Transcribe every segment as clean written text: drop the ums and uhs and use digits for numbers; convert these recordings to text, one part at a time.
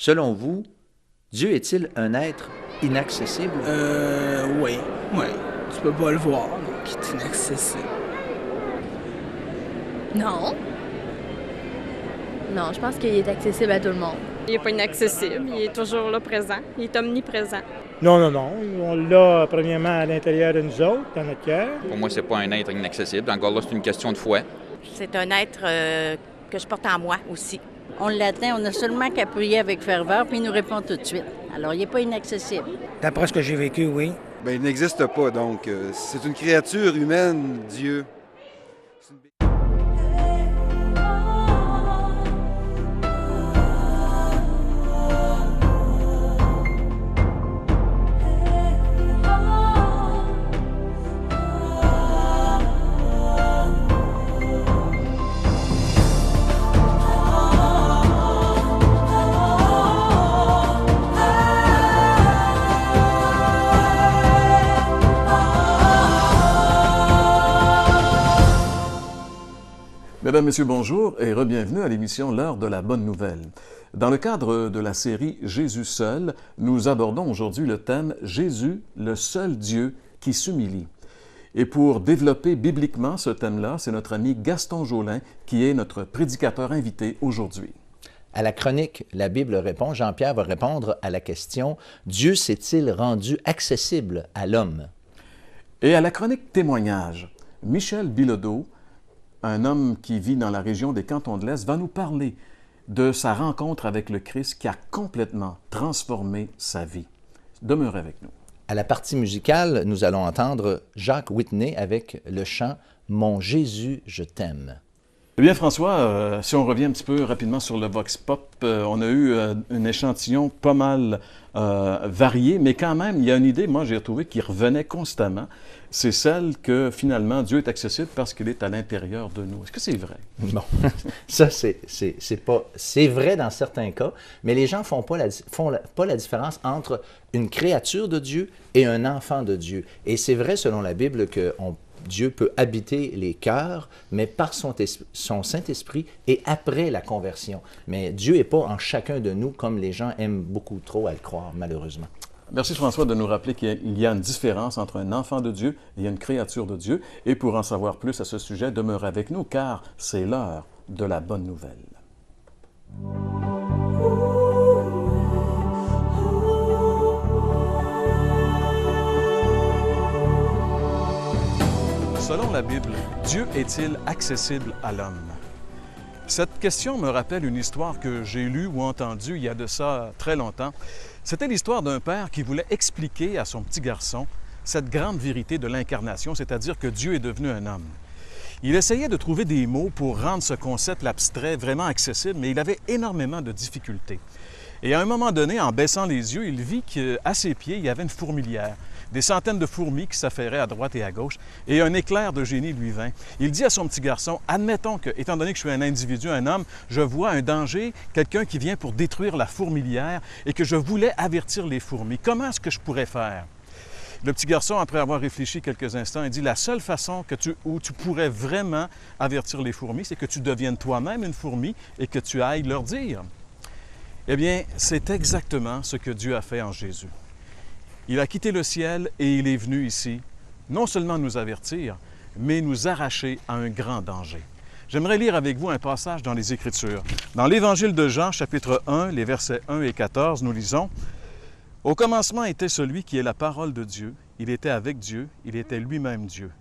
Selon vous, Dieu est-il un être inaccessible? Oui. Tu peux pas le voir, donc il est inaccessible. Non. Non, je pense qu'il est accessible à tout le monde. Il n'est pas inaccessible, il est toujours là présent, il est omniprésent. Non. On l'a premièrement à l'intérieur de nous autres, dans notre cœur. Pour moi, c'est pas un être inaccessible. Encore là, c'est une question de foi. C'est un être que je porte en moi aussi. On l'atteint, on a seulement qu'à prier avec ferveur, puis il nous répond tout de suite. Alors, il n'est pas inaccessible. D'après ce que j'ai vécu, oui. Bien, il n'existe pas, donc c'est une créature humaine, Dieu. Mesdames, Messieurs, bonjour et re-bienvenue à l'émission L'heure de la bonne nouvelle. Dans le cadre de la série Jésus seul, nous abordons aujourd'hui le thème Jésus, le seul Dieu qui s'humilie. Et pour développer bibliquement ce thème-là, c'est notre ami Gaston Jolin qui est notre prédicateur invité aujourd'hui. À la chronique La Bible répond, Jean-Pierre va répondre à la question « Dieu s'est-il rendu accessible à l'homme? » Et à la chronique Témoignage, Michel Bilodeau, un homme qui vit dans la région des Cantons de l'Est, va nous parler de sa rencontre avec le Christ qui a complètement transformé sa vie. Demeurez avec nous. À la partie musicale, nous allons entendre Jacques Whitney avec le chant « Mon Jésus, je t'aime ». Eh bien, François, si on revient un petit peu rapidement sur le Vox Pop, on a eu un échantillon pas mal varié, mais quand même, il y a une idée, moi, j'ai retrouvé qui revenait constamment. C'est celle que, finalement, Dieu est accessible parce qu'il est à l'intérieur de nous. Est-ce que c'est vrai? Bon, ça, c'est vrai dans certains cas, mais les gens ne font pas la différence entre une créature de Dieu et un enfant de Dieu. Et c'est vrai, selon la Bible, que Dieu peut habiter les cœurs, mais par son Saint-Esprit et après la conversion. Mais Dieu n'est pas en chacun de nous comme les gens aiment beaucoup trop à le croire, malheureusement. Merci François de nous rappeler qu'il y a une différence entre un enfant de Dieu et une créature de Dieu. Et pour en savoir plus à ce sujet, demeure avec nous, car c'est l'heure de la bonne nouvelle. Selon la Bible, Dieu est-il accessible à l'homme? Cette question me rappelle une histoire que j'ai lue ou entendue il y a de ça très longtemps. C'était l'histoire d'un père qui voulait expliquer à son petit garçon cette grande vérité de l'incarnation, c'est-à-dire que Dieu est devenu un homme. Il essayait de trouver des mots pour rendre ce concept abstrait vraiment accessible, mais il avait énormément de difficultés. Et à un moment donné, en baissant les yeux, il vit qu'à ses pieds, il y avait une fourmilière. Des centaines de fourmis qui s'affairaient à droite et à gauche, et un éclair de génie lui vint. Il dit à son petit garçon, admettons que, étant donné que je suis un individu, un homme, je vois un danger, quelqu'un qui vient pour détruire la fourmilière, et que je voulais avertir les fourmis. Comment est-ce que je pourrais faire? Le petit garçon, après avoir réfléchi quelques instants, il dit, la seule façon où tu pourrais vraiment avertir les fourmis, c'est que tu deviennes toi-même une fourmi et que tu ailles leur dire. Eh bien, c'est exactement ce que Dieu a fait en Jésus. Il a quitté le ciel et il est venu ici, non seulement nous avertir, mais nous arracher à un grand danger. J'aimerais lire avec vous un passage dans les Écritures. Dans l'Évangile de Jean, chapitre 1, les versets 1 et 14, nous lisons « Au commencement était celui qui est la parole de Dieu. Il était avec Dieu, il était lui-même Dieu.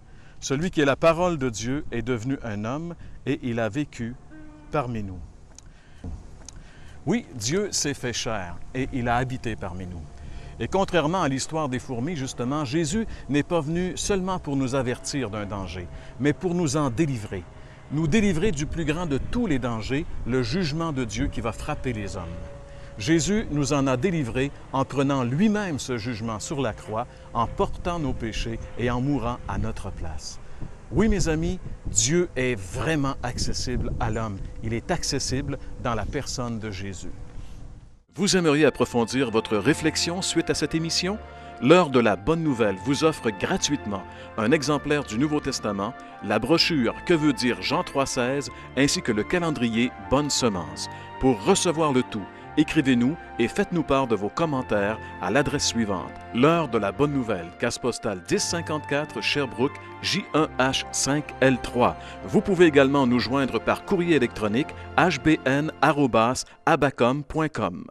Celui qui est la parole de Dieu est devenu un homme et il a vécu parmi nous. » Oui, Dieu s'est fait chair et il a habité parmi nous. Et contrairement à l'histoire des fourmis, justement, Jésus n'est pas venu seulement pour nous avertir d'un danger, mais pour nous en délivrer. Nous délivrer du plus grand de tous les dangers, le jugement de Dieu qui va frapper les hommes. Jésus nous en a délivrés en prenant lui-même ce jugement sur la croix, en portant nos péchés et en mourant à notre place. Oui, mes amis, Dieu est vraiment accessible à l'homme. Il est accessible dans la personne de Jésus. Vous aimeriez approfondir votre réflexion suite à cette émission? L'heure de la bonne nouvelle vous offre gratuitement un exemplaire du Nouveau Testament, la brochure Que veut dire Jean 3,16 ainsi que le calendrier Bonne Semence. Pour recevoir le tout, Écrivez-nous et faites-nous part de vos commentaires à l'adresse suivante: L'heure de la bonne nouvelle, case postale 1054 Sherbrooke, J1H5L3. Vous pouvez également nous joindre par courrier électronique hbn@abacom.com.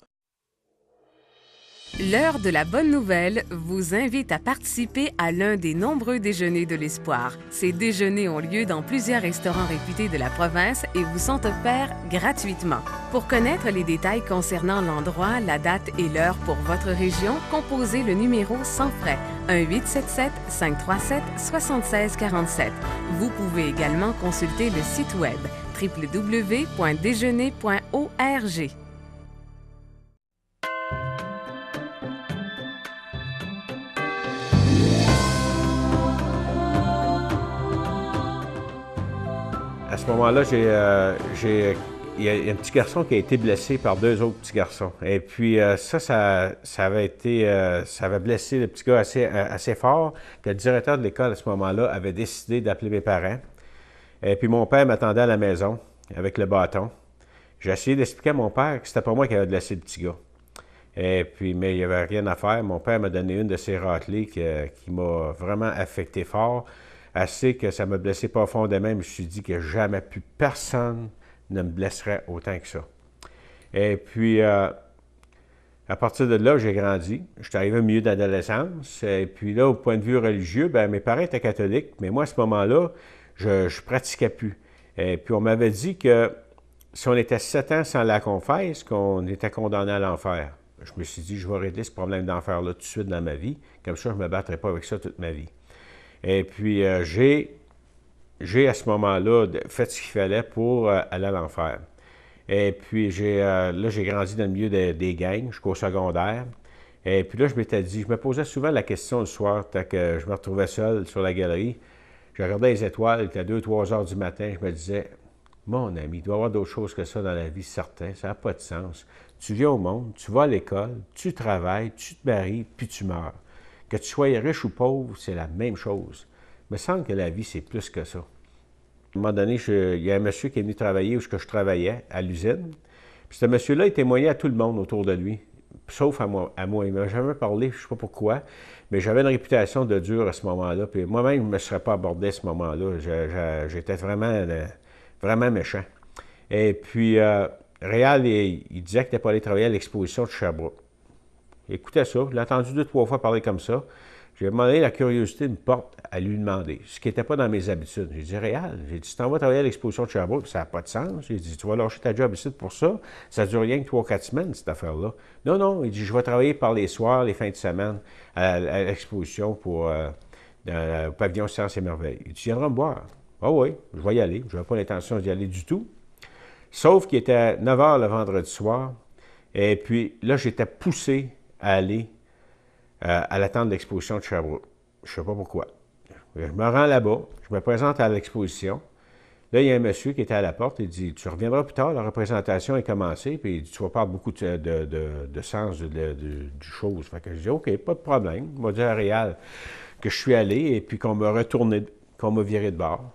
L'heure de la bonne nouvelle vous invite à participer à l'un des nombreux déjeuners de l'espoir. Ces déjeuners ont lieu dans plusieurs restaurants réputés de la province et vous sont offerts gratuitement. Pour connaître les détails concernant l'endroit, la date et l'heure pour votre région, composez le numéro sans frais 1-877-537-7647. Vous pouvez également consulter le site web www.déjeuner.org. À ce moment-là, il y a un petit garçon qui a été blessé par deux autres petits garçons. Et puis ça avait blessé le petit gars assez fort que le directeur de l'école à ce moment-là avait décidé d'appeler mes parents. Et puis mon père m'attendait à la maison avec le bâton. J'ai essayé d'expliquer à mon père que c'était pas moi qui avait blessé le petit gars. Et puis, mais il n'y avait rien à faire. Mon père m'a donné une de ses râtelées qui m'a vraiment affecté fort. Assez que ça m'a blessé profondément. Je me suis dit que jamais plus personne ne me blesserait autant que ça. Et puis, à partir de là, j'ai grandi. Je suis arrivé au milieu de l'adolescence. Et puis là, au point de vue religieux, bien, mes parents étaient catholiques, mais moi, à ce moment-là, je ne pratiquais plus. Et puis, on m'avait dit que si on était 7 ans sans la confesse, qu'on était condamné à l'enfer. Je me suis dit, je vais régler ce problème d'enfer-là tout de suite dans ma vie. Comme ça, je ne me battrai pas avec ça toute ma vie. Et puis, j'ai à ce moment-là fait ce qu'il fallait pour aller à l'enfer. Et puis, j'ai grandi dans le milieu des gangs jusqu'au secondaire. Et puis là, je m'étais dit, je me posais souvent la question le soir, tant que je me retrouvais seul sur la galerie. Je regardais les étoiles, il était 2-3 heures du matin, je me disais, mon ami, il doit y avoir d'autres choses que ça dans la vie, certain, ça n'a pas de sens. Tu viens au monde, tu vas à l'école, tu travailles, tu te maries, puis tu meurs. Que tu sois riche ou pauvre, c'est la même chose. Il me semble que la vie, c'est plus que ça. À un moment donné, il y a un monsieur qui est venu travailler où je travaillais, à l'usine. Puis ce monsieur-là, il témoignait à tout le monde autour de lui, sauf à moi. Il ne m'a jamais parlé, je ne sais pas pourquoi, mais j'avais une réputation de dur à ce moment-là. Puis moi-même, je ne me serais pas abordé à ce moment-là. J'étais vraiment méchant. Et puis, Réal, il disait qu'il n'était pas allé travailler à l'exposition de Sherbrooke. Écoutez ça, je l'ai entendu 2-3 fois parler comme ça. J'ai demandé, la curiosité me porte à lui demander, ce qui n'était pas dans mes habitudes. J'ai dit, Réal, j'ai dit, tu t'en vas travailler à l'exposition de Sherbrooke, ça n'a pas de sens. J'ai dit, tu vas lâcher ta job ici pour ça. Ça ne dure rien que 3-4 semaines, cette affaire-là. Non, il dit, je vais travailler par les soirs, les fins de semaine, à l'exposition au pavillon Sciences et Merveilles. Il dit, tu viendras me voir. Ah oui, je vais y aller. Je n'avais pas l'intention d'y aller du tout. Sauf qu'il était 9 h le vendredi soir. Et puis là, j'étais poussé à aller à l'attente de l'exposition de Sherbrooke. Je ne sais pas pourquoi. Je me rends là-bas, je me présente à l'exposition. Là, il y a un monsieur qui était à la porte, il dit, tu reviendras plus tard, la représentation est commencée, puis il dit, tu vas parler beaucoup de sens du chose. Fait que je dis, OK, pas de problème. Il m'a dit à Réal que je suis allé, et puis qu'on m'a viré de bord.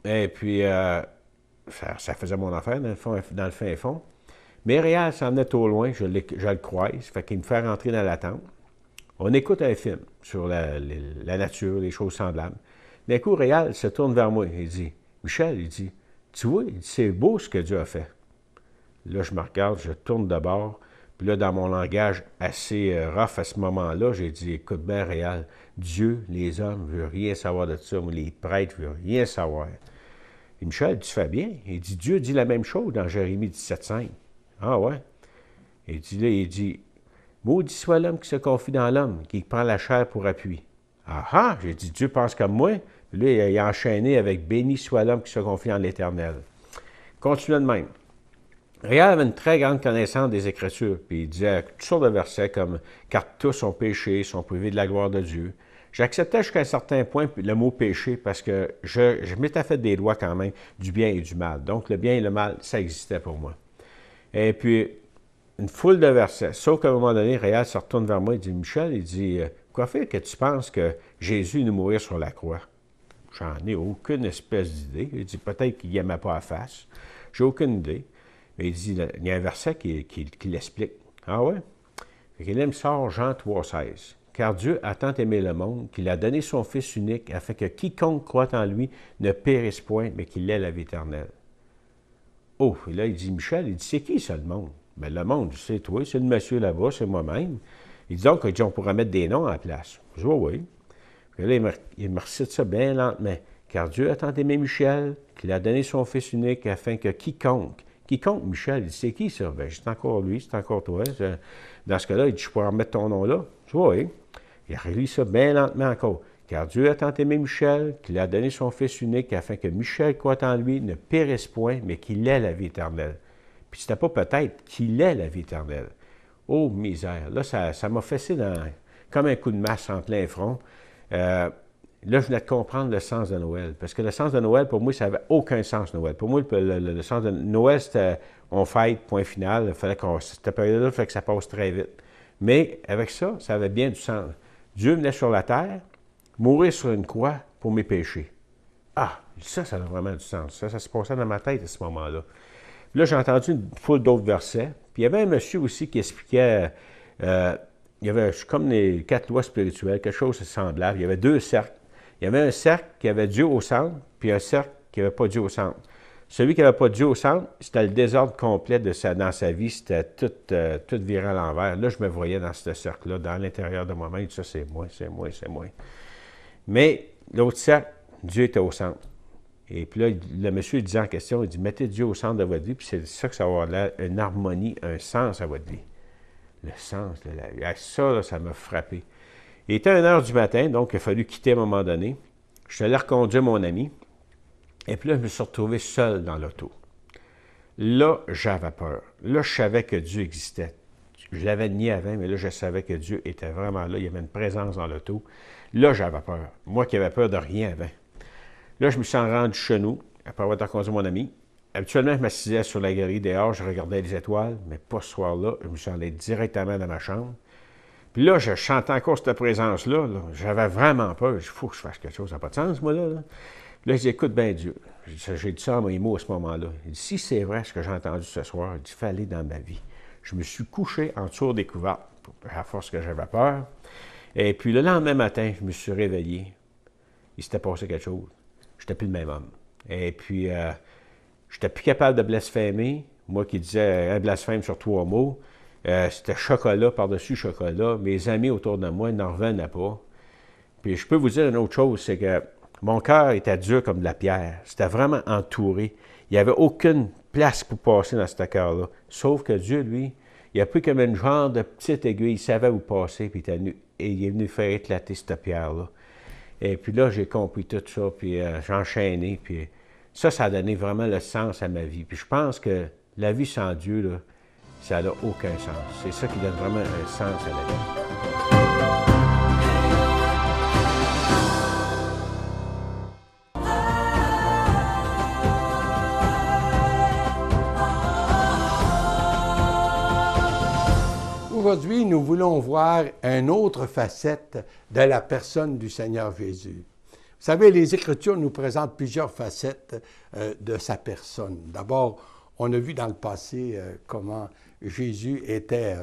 Et puis, ça faisait mon affaire, dans le fin fond. Mais Réal s'en venait trop loin, je le croise, fait qu'il me fait rentrer dans la tente. On écoute un film sur la nature, les choses semblables. D'un coup, Réal se tourne vers moi, il dit, Michel, il dit, tu vois, c'est beau ce que Dieu a fait. Là, je me regarde, je tourne de bord, puis là, dans mon langage assez rough à ce moment-là, j'ai dit, écoute bien, Réal, Dieu, les hommes, ne veulent rien savoir de ça, mais les prêtres ne veulent rien savoir. Et Michel, tu fais bien. Il dit, Dieu dit la même chose dans Jérémie 17,5. Ah ouais? Il dit, maudit soit l'homme qui se confie dans l'homme, qui prend la chair pour appui. Ah! J'ai dit, Dieu pense comme moi. Puis là, il a enchaîné avec béni soit l'homme qui se confie en l'Éternel. Continuez de même. Réal avait une très grande connaissance des Écritures, puis il disait toutes sortes de versets comme « Car tous ont péché, sont privés de la gloire de Dieu ». J'acceptais jusqu'à un certain point le mot « péché » parce que je m'étais fait des lois quand même du bien et du mal. Donc, le bien et le mal, ça existait pour moi. Et puis, une foule de versets. Sauf qu'à un moment donné, Réal se retourne vers moi et dit « Michel, il dit, quoi faire que tu penses que Jésus est venu mourir sur la croix? » J'en ai aucune espèce d'idée. Il dit peut-être qu'il n'aimait pas la face. J'ai aucune idée. Et il dit, il y a un verset qui l'explique. Ah ouais? Et là, il me sort Jean 3,16. Car Dieu a tant aimé le monde qu'il a donné son Fils unique afin que quiconque croit en lui ne périsse point, mais qu'il ait la vie éternelle. Oh, et là, il dit, Michel, il dit, c'est qui ça, le monde? Bien, le monde, c'est toi, c'est le monsieur là-bas, c'est moi-même. Il dit donc, on pourrait mettre des noms à la place. Je dis, oui. Puis là, il me recite ça bien lentement. Car Dieu a tant aimé Michel qu'il a donné son Fils unique afin que quiconque, Michel, il dit, c'est qui ça? Bien, c'est encore lui, c'est encore toi. Dans ce cas-là, il dit, je pourrais remettre ton nom là. Je dis, oui. Il relit ça bien lentement encore. Car Dieu a tant aimé Michel qu'il a donné son Fils unique afin que Michel croit en lui ne périsse point, mais qu'il ait la vie éternelle. Puis c'était pas peut-être qu'il ait la vie éternelle. Oh, misère! Là, ça m'a fessé comme un coup de masse en plein front. Là, je venais de comprendre le sens de Noël. Parce que le sens de Noël, pour moi, ça n'avait aucun sens, Noël. Pour moi, le sens de Noël, c'était on fête, point final. Il fallait cette période-là, il fallait que ça passe très vite. Mais avec ça, ça avait bien du sens. Dieu venait sur la terre, mourir sur une croix pour mes péchés. Ah, ça a vraiment du sens. Ça se passait dans ma tête à ce moment-là. Puis là, j'ai entendu une foule d'autres versets. Puis il y avait un monsieur aussi qui expliquait, il y avait comme les 4 lois spirituelles, quelque chose de semblable. Il y avait 2 cercles. Il y avait un cercle qui avait Dieu au centre, puis un cercle qui n'avait pas Dieu au centre. Celui qui n'avait pas Dieu au centre, c'était le désordre complet dans sa vie, c'était tout viré à l'envers. Là, je me voyais dans ce cercle-là, dans l'intérieur de moi-même, ça c'est moi, c'est moi, c'est moi. Mais l'autre cercle, Dieu était au centre. Et puis là, le monsieur disait en question, il dit, mettez Dieu au centre de votre vie, puis c'est ça que ça va avoir une harmonie, un sens à votre vie. Le sens de la vie. Ça, là, ça m'a frappé. Il était 1h du matin, donc il a fallu quitter à un moment donné. Je suis allé reconduire mon ami. Et puis là, je me suis retrouvé seul dans l'auto. Là, j'avais peur. Là, je savais que Dieu existait. Je l'avais nié avant, mais là, je savais que Dieu était vraiment là. Il y avait une présence dans l'auto. Là, j'avais peur. Moi qui avais peur de rien avant. Là, je me suis rendu chez nous, après avoir reconduit mon ami. Habituellement, je m'assisais sur la galerie dehors, je regardais les étoiles, mais pas ce soir-là. Je me suis allé directement dans ma chambre. Puis là, je chantais encore cette présence-là. Là. J'avais vraiment peur. Il faut que je fasse quelque chose. Ça n'a pas de sens, moi, là. Là, je dis, écoute bien Dieu. J'ai dit ça à mes mots à ce moment-là. Il dit, si c'est vrai ce que j'ai entendu ce soir, il dit, fallait dans ma vie. Je me suis couché en dessous des couvertes, à force que j'avais peur. Et puis le lendemain matin, je me suis réveillé. Il s'était passé quelque chose. Je n'étais plus le même homme. Et puis, je n'étais plus capable de blasphémer. Moi qui disais un blasphème sur 3 mots. C'était chocolat par-dessus chocolat. Mes amis autour de moi n'en revenaient pas. Puis je peux vous dire une autre chose, c'est que mon cœur était dur comme de la pierre. C'était vraiment entouré. Il n'y avait aucune place pour passer dans ce cœur-là. Sauf que Dieu, lui, il a pris comme une genre de petite aiguille. Il savait où passer, puis il est venu faire éclater cette pierre-là. Et puis là, j'ai compris tout ça, puis j'ai enchaîné. Puis ça a donné vraiment le sens à ma vie. Puis je pense que la vie sans Dieu, là, ça n'a aucun sens. C'est ça qui donne vraiment un sens à la vie. Aujourd'hui, nous voulons voir une autre facette de la personne du Seigneur Jésus. Vous savez, les Écritures nous présentent plusieurs facettes de sa personne. D'abord, on a vu dans le passé comment Jésus était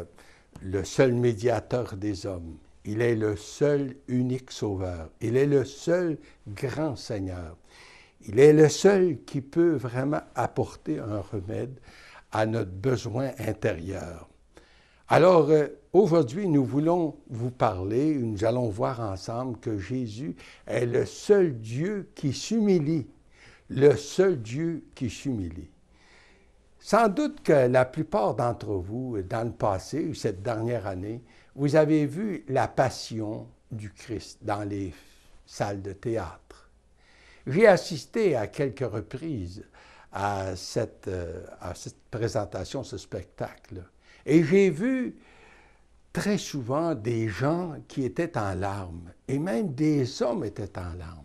le seul médiateur des hommes. Il est le seul unique sauveur. Il est le seul grand Seigneur. Il est le seul qui peut vraiment apporter un remède à notre besoin intérieur. Alors, aujourd'hui, nous voulons vous parler, nous allons voir ensemble que Jésus est le seul Dieu qui s'humilie, le seul Dieu qui s'humilie. Sans doute que la plupart d'entre vous, dans le passé, ou cette dernière année, vous avez vu la passion du Christ dans les salles de théâtre. J'ai assisté à quelques reprises à cette présentation, ce spectacle. Et j'ai vu très souvent des gens qui étaient en larmes, et même des hommes étaient en larmes,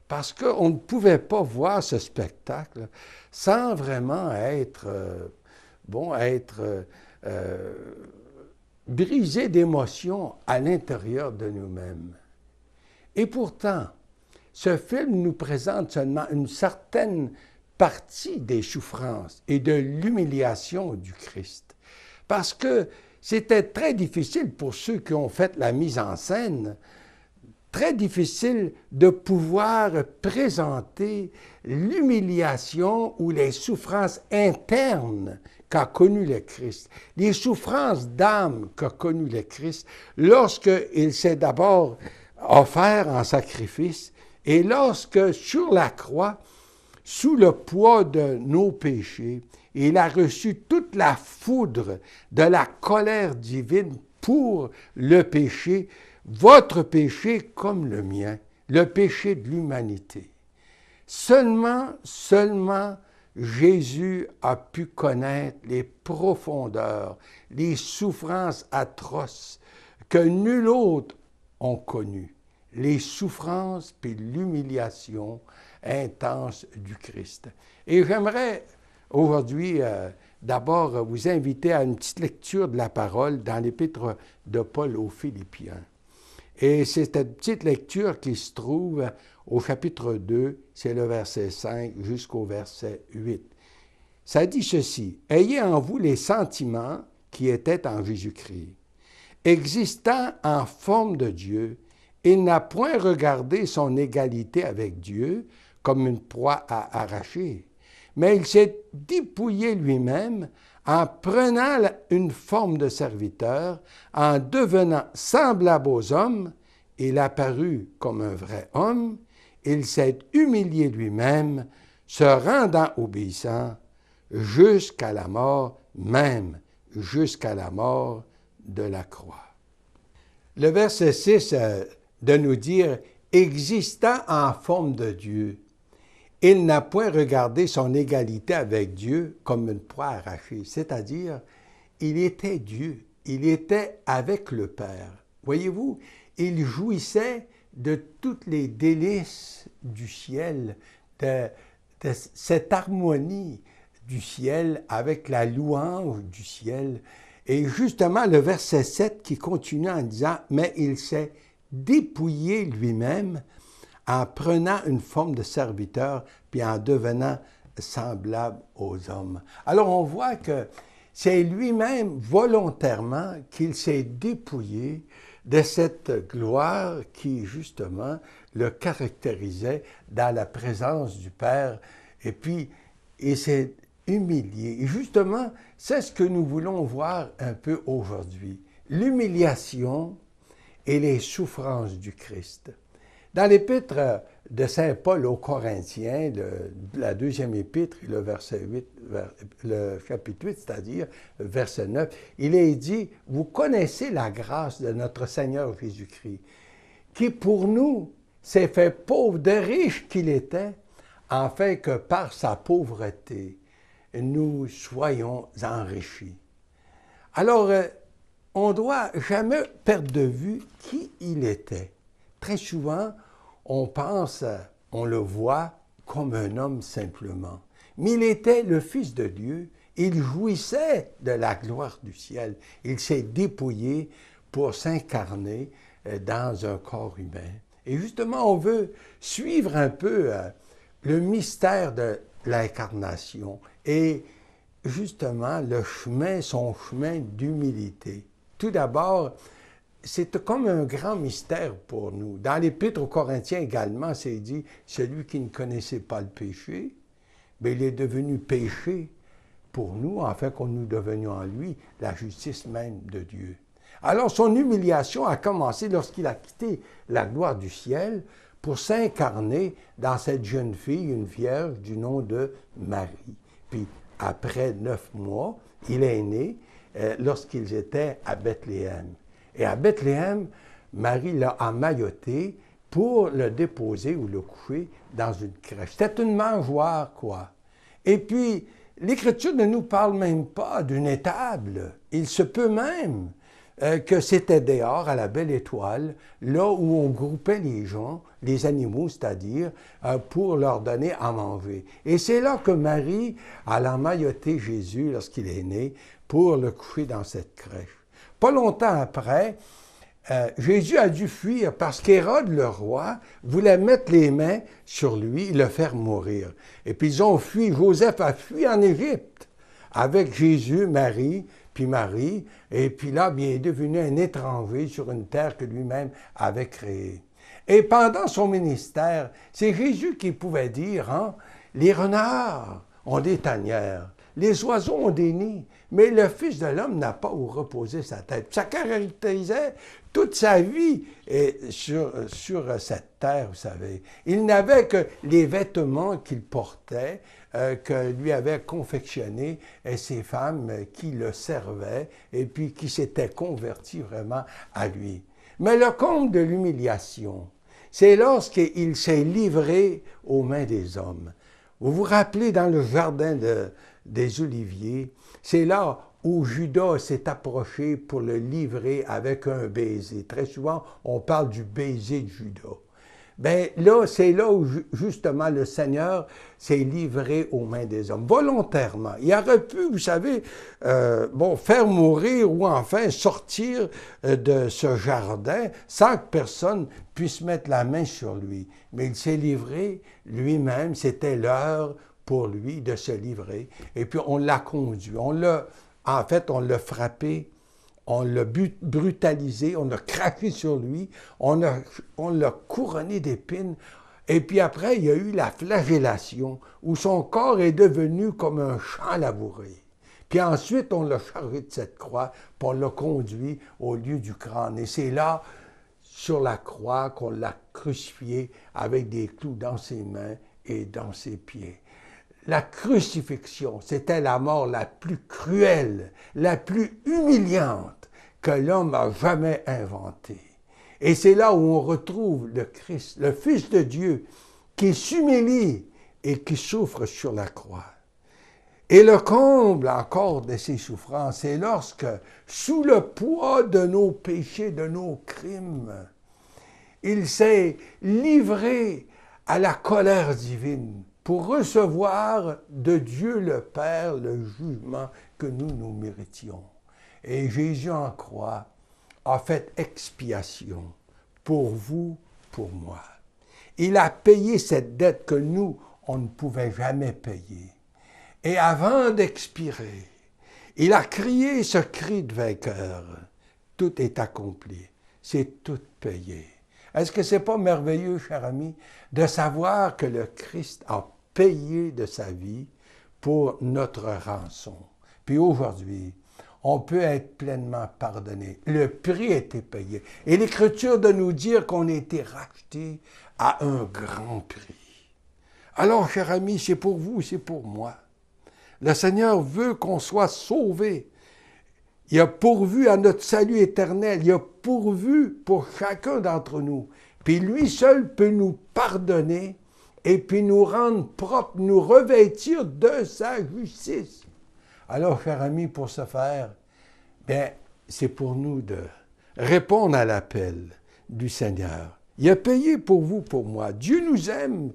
parce qu'on ne pouvait pas voir ce spectacle sans vraiment être brisé d'émotions à l'intérieur de nous-mêmes. Et pourtant, ce film nous présente seulement une certaine partie des souffrances et de l'humiliation du Christ. Parce que c'était très difficile pour ceux qui ont fait la mise en scène, très difficile de pouvoir présenter l'humiliation ou les souffrances internes qu'a connues le Christ, les souffrances d'âme qu'a connues le Christ lorsqu'il s'est d'abord offert en sacrifice et lorsque sur la croix, sous le poids de nos péchés, il a reçu toute la foudre de la colère divine pour le péché, votre péché comme le mien, le péché de l'humanité. Seulement Jésus a pu connaître les profondeurs, les souffrances atroces que nul autre n'a connues, les souffrances puis l'humiliation intense du Christ. Et j'aimerais aujourd'hui d'abord vous inviter à une petite lecture de la parole dans l'épître de Paul aux Philippiens. Et c'est cette petite lecture qui se trouve au chapitre 2, c'est le verset 5 jusqu'au verset 8. Ça dit ceci: « Ayez en vous les sentiments qui étaient en Jésus-Christ. Existant en forme de Dieu, il n'a point regardé son égalité avec Dieu comme une proie à arracher, mais il s'est dépouillé lui-même en prenant une forme de serviteur, en devenant semblable aux hommes, il apparut comme un vrai homme, il s'est humilié lui-même, se rendant obéissant jusqu'à la mort, même jusqu'à la mort de la croix. » Le verset 6 de nous dire « Existant en forme de Dieu, il n'a point regardé son égalité avec Dieu comme une proie arrachée. » C'est-à-dire, il était Dieu, il était avec le Père. Voyez-vous, il jouissait de toutes les délices du ciel, de cette harmonie du ciel avec la louange du ciel. Et justement, le verset 7 qui continue en disant « Mais il s'est dépouillé lui-même en prenant une forme de serviteur, puis en devenant semblable aux hommes. » Alors on voit que c'est lui-même volontairement qu'il s'est dépouillé de cette gloire qui, justement, le caractérisait dans la présence du Père. Et puis, il s'est humilié. Et justement, c'est ce que nous voulons voir un peu aujourd'hui. L'humiliation et les souffrances du Christ. Dans l'épître de saint Paul aux Corinthiens, la deuxième épître, le verset 8, le chapitre 8, c'est-à-dire le verset 9, il est dit « Vous connaissez la grâce de notre Seigneur Jésus-Christ, qui pour nous s'est fait pauvre de riche qu'il était, afin que par sa pauvreté, nous soyons enrichis. » Alors, on ne doit jamais perdre de vue qui il était. Très souvent, on pense, on le voit comme un homme simplement. Mais il était le Fils de Dieu, il jouissait de la gloire du ciel. Il s'est dépouillé pour s'incarner dans un corps humain. Et justement, on veut suivre un peu le mystère de l'incarnation et justement le chemin, son chemin d'humilité. Tout d'abord, c'est comme un grand mystère pour nous. Dans l'Épître aux Corinthiens également, c'est dit, celui qui ne connaissait pas le péché, mais il est devenu péché pour nous, afin que nous devenions en lui la justice même de Dieu. Alors son humiliation a commencé lorsqu'il a quitté la gloire du ciel pour s'incarner dans cette jeune fille, une vierge du nom de Marie. Puis après 9 mois, il est né lorsqu'ils étaient à Bethléem. Et à Bethléem, Marie l'a emmailloté pour le déposer ou le coucher dans une crèche. C'était une mangeoire, quoi. Et puis, l'Écriture ne nous parle même pas d'une étable. Il se peut même que c'était dehors, à la Belle Étoile, là où on groupait les gens, les animaux, c'est-à-dire, pour leur donner à manger. Et c'est là que Marie a emmailloté Jésus lorsqu'il est né pour le coucher dans cette crèche. Pas longtemps après, Jésus a dû fuir parce qu'Hérode, le roi, voulait mettre les mains sur lui et le faire mourir. Et puis ils ont fui. Joseph a fui en Égypte avec Jésus, Marie, puis Marie. Et puis là, bien, il est devenu un étranger sur une terre que lui-même avait créée. Et pendant son ministère, c'est Jésus qui pouvait dire, hein, les renards ont des tanières, les oiseaux ont des nids, mais le Fils de l'homme n'a pas où reposer sa tête. Ça caractérisait toute sa vie sur cette terre, vous savez. Il n'avait que les vêtements qu'il portait, que lui avaient confectionnés ces femmes qui le servaient et puis qui s'étaient converties vraiment à lui. Mais le comble de l'humiliation, c'est lorsqu'il s'est livré aux mains des hommes. Vous vous rappelez dans le jardin des Oliviers, c'est là où Judas s'est approché pour le livrer avec un baiser. Très souvent, on parle du baiser de Judas. Bien là, c'est là où justement le Seigneur s'est livré aux mains des hommes, volontairement. Il aurait pu, vous savez, faire mourir ou enfin sortir de ce jardin sans que personne puisse mettre la main sur lui. Mais il s'est livré lui-même, c'était l'heure pour lui de se livrer. Et puis on l'a conduit, on l'a frappé, on l'a brutalisé, on a craqué sur lui, on l'a couronné d'épines. Et puis après, il y a eu la flagellation, où son corps est devenu comme un champ labouré. Puis ensuite, on l'a chargé de cette croix, puis on l'a conduit au lieu du crâne. Et c'est là, sur la croix, qu'on l'a crucifié avec des clous dans ses mains et dans ses pieds. La crucifixion, c'était la mort la plus cruelle, la plus humiliante que l'homme a jamais inventée. Et c'est là où on retrouve le Christ, le Fils de Dieu, qui s'humilie et qui souffre sur la croix. Et le comble encore de ces souffrances, c'est lorsque, sous le poids de nos péchés, de nos crimes, il s'est livré à la colère divine pour recevoir de Dieu le Père le jugement que nous méritions. Et Jésus en croix a fait expiation pour vous, pour moi. Il a payé cette dette que nous, on ne pouvait jamais payer. Et avant d'expirer, il a crié ce cri de vainqueur. Tout est accompli. C'est tout payé. Est-ce que c'est pas merveilleux, cher ami, de savoir que le Christ a payé de sa vie pour notre rançon? Puis aujourd'hui, on peut être pleinement pardonné. Le prix a été payé. Et l'Écriture de nous dire qu'on a été racheté à un grand prix. Alors, cher ami, c'est pour vous, c'est pour moi. Le Seigneur veut qu'on soit sauvés. Il a pourvu à notre salut éternel. Il a pourvu pour chacun d'entre nous. Puis lui seul peut nous pardonner et puis nous rendre propres, nous revêtir de sa justice. Alors, cher ami, pour ce faire, bien, c'est pour nous de répondre à l'appel du Seigneur. Il a payé pour vous, pour moi. Dieu nous aime.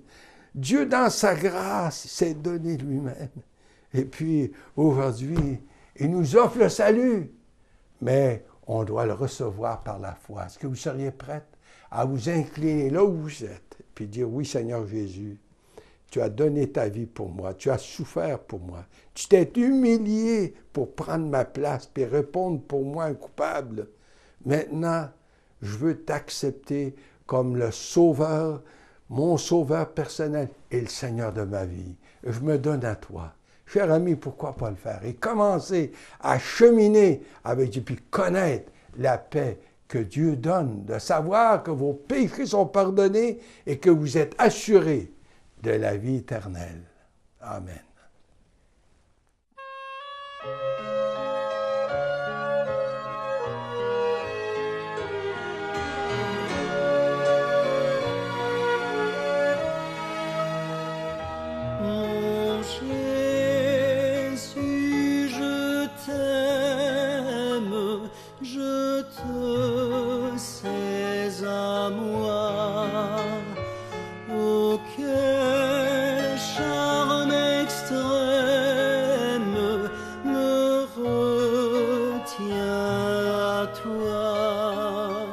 Dieu, dans sa grâce, s'est donné lui-même. Et puis, aujourd'hui, il nous offre le salut. Mais on doit le recevoir par la foi. Est-ce que vous seriez prête à vous incliner là où vous êtes, puis dire, oui, Seigneur Jésus, tu as donné ta vie pour moi, tu as souffert pour moi, tu t'es humilié pour prendre ma place, puis répondre pour moi un coupable. Maintenant, je veux t'accepter comme le Sauveur, mon Sauveur personnel et le Seigneur de ma vie. Je me donne à toi. Cher ami, pourquoi pas le faire? Et commencer à cheminer avec Dieu, puis connaître la paix que Dieu donne, de savoir que vos péchés sont pardonnés et que vous êtes assurés de la vie éternelle. Amen. Mon Jésus, je t'aime, je te sais à moi. Oh, quel charme extrême me retient à toi.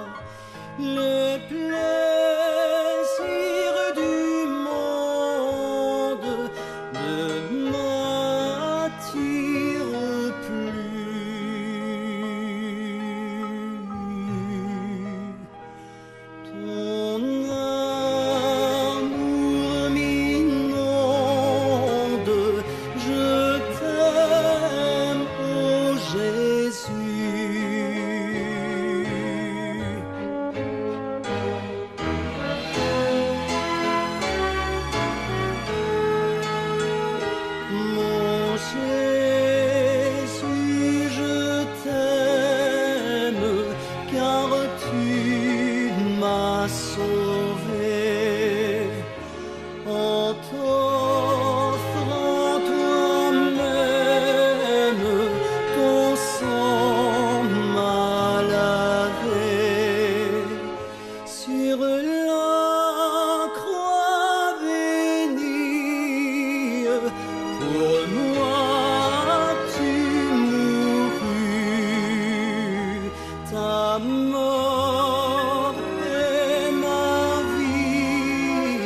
ma mort et ma vie.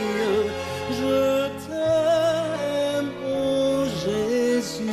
Je t'aime, ô Jésus.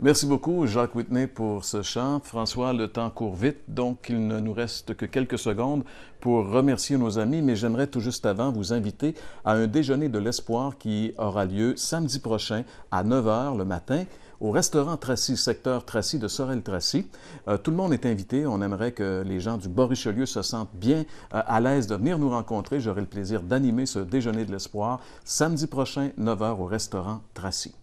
Merci beaucoup, Jacques Whitney, pour ce chant. François, le temps court vite, donc il ne nous reste que quelques secondes pour remercier nos amis, mais j'aimerais tout juste avant vous inviter à un déjeuner de l'espoir qui aura lieu samedi prochain à 9 h le matin au restaurant Tracy, secteur Tracy de Sorel-Tracy. Tout le monde est invité. On aimerait que les gens du Bas-Richelieu se sentent bien à l'aise de venir nous rencontrer. J'aurai le plaisir d'animer ce déjeuner de l'espoir samedi prochain, 9 h au restaurant Tracy.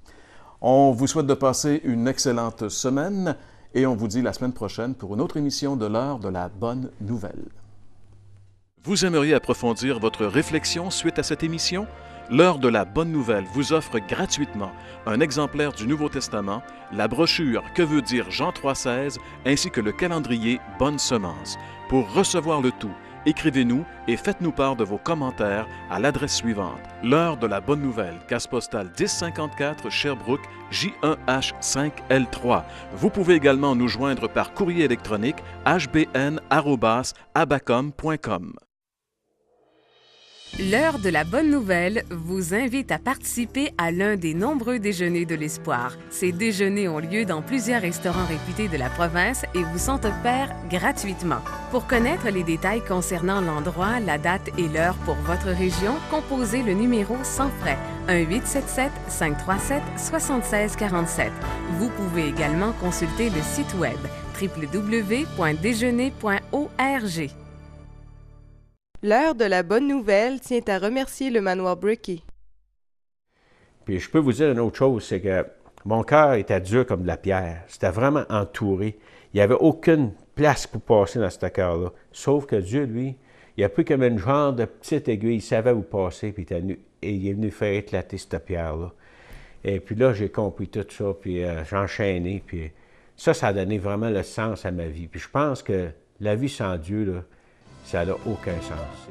On vous souhaite de passer une excellente semaine et on vous dit la semaine prochaine pour une autre émission de l'heure de la bonne nouvelle. Vous aimeriez approfondir votre réflexion suite à cette émission? L'heure de la bonne nouvelle vous offre gratuitement un exemplaire du Nouveau Testament, la brochure Que veut dire Jean 3,16 ainsi que le calendrier Bonne Semence. Pour recevoir le tout, écrivez-nous et faites-nous part de vos commentaires à l'adresse suivante. L'heure de la bonne nouvelle, case postale 1054 Sherbrooke, J1H5L3. Vous pouvez également nous joindre par courrier électronique hbn@abacom.com. L'heure de la bonne nouvelle vous invite à participer à l'un des nombreux déjeuners de l'espoir. Ces déjeuners ont lieu dans plusieurs restaurants réputés de la province et vous sont offerts gratuitement. Pour connaître les détails concernant l'endroit, la date et l'heure pour votre région, composez le numéro sans frais 1-877-537-7647. Vous pouvez également consulter le site web www.déjeuner.org. L'heure de la bonne nouvelle tient à remercier le manoir Brickey. Puis je peux vous dire une autre chose, c'est que mon cœur était dur comme de la pierre. C'était vraiment entouré. Il n'y avait aucune place pour passer dans ce cœur-là. Sauf que Dieu, lui, il a pris comme une genre de petite aiguille, il savait où passer, puis il est venu faire éclater cette pierre-là. Et puis là, j'ai compris tout ça, puis j'ai enchaîné, puis ça a donné vraiment le sens à ma vie. Puis je pense que la vie sans Dieu, là, ça n'a aucun sens.